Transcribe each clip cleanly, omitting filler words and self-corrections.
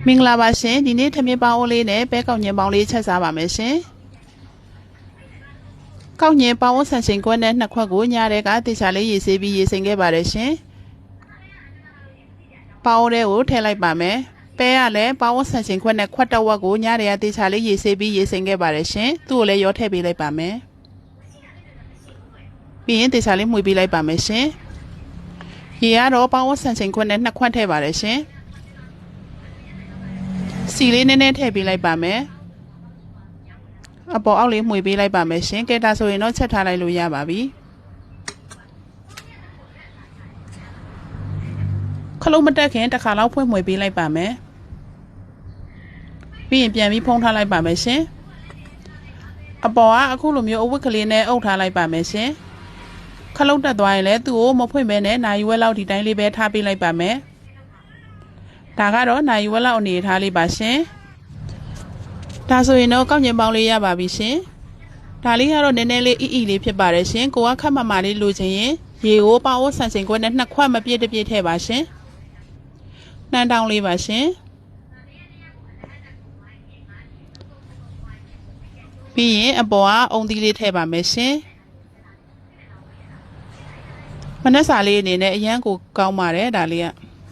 မင်္ဂလာပါရှင်ဒီနေ့ထမင်းပေါင်းအိုးလေးနဲ့ပဲကောက်ညင်ပေါင်းလေးချက်စားပါမယ်ရှင်ကောက်ညင်ပေါင်းဆန်ရှင်ခွက်နဲ့နှစ်ခွက်ကိုညတဲ့ကတေချာလေးရေဆေးပြီးရေစိမ်ခဲ့ပါတယ်ရှင်ပေါင်းအိုးလေးကိုထည့်လိုက်ပါမယ်ပဲရလည်းပေါင်းဆန်ရှင်ခွက်နဲ့ခွက်တစ်ဝက်ကိုညတဲ့ကတေချာလေးရေဆေးပြီးရေစိမ်ခဲ့ပါတယ်ရှင်သူ့ကိုလည်းရောထည့်ပေးလိုက်ပါမယ်ပြီးရင်တေချာလေးမှွေပေးလိုက်ပါမယ်ရှင်ရေကတော့ပေါင်းဆန်ရှင်ခွက်နဲ့နှစ်ခွက်ထည့်ပါတယ်ရှင်စီလေးနည်းနည်းထည့်ပေးလိုက်ပါမယ်အပေါ်အောက်လေးမှွေပေးလိုက်ပါမယ်ရှင်ကဲဒါဆိုရင်တော့ချက်ထားလိုက်လို့ရပါပြီခလုံးမတက်ခင်တစ်ခါလောက်ဖွင့်မှွေပေးလိုက်ပါမယ်ပြီးရင်ပြန်ပြီးဖုံးထားလိုက်ပါမယ်ရှင်အပေါ်ကအခုလိုမျိုးအဝတ်ကလေးနဲ့အုပ်ထားလိုက်ပါမယ်ရှင်ခလုံးတက်သွားရင်လည်းသူ့ကိုမဖွင့်မဲနဲ့နာရီဝက်လောက်ဒီတိုင်းလေးပဲထားပေးလိုက်ပါမယ်ဒါကတော့နိုင်ဝက်လောက်အနေထားလေးပါရှင်ဒါဆိုရင်တော့ကောက်ညင်ပေါင်းလေးရပါပြီရှင်ဒါလေးကတော့နည်းနည်းလေးအီလေးဖြစ်ပါတယ်ရှင်ကိုကခက်မမာလေးလိုချင်ရင်ရေကိုပေါင်းဆန်စင်ခွက်နဲ့နှစ်ခွက်မပြည့်တပြည့်ထည့်ပါရှင်နှမ်းတောင်းလေးပါရှင်ပြီးရင်အပေါ်ကအုံသီးလေးထည့်ပါမယ်ရှင်မနှက်စာလေးအနေနဲ့အရန်ကိုကောင်းပါတယ်ဒါလေးက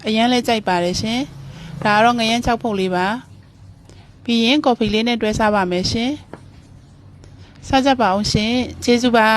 အရန်လဲကြိုက်ပါတယ်ရှင်ဒါကတော့ငရမ်းချောက်ဖုတ်လေးပါပြီးရင်ကော်ဖီလေးနဲ့တွဲစားပါမယ်ရှင်စားကြပါအောင်ရှင်ကျေးဇူးပါ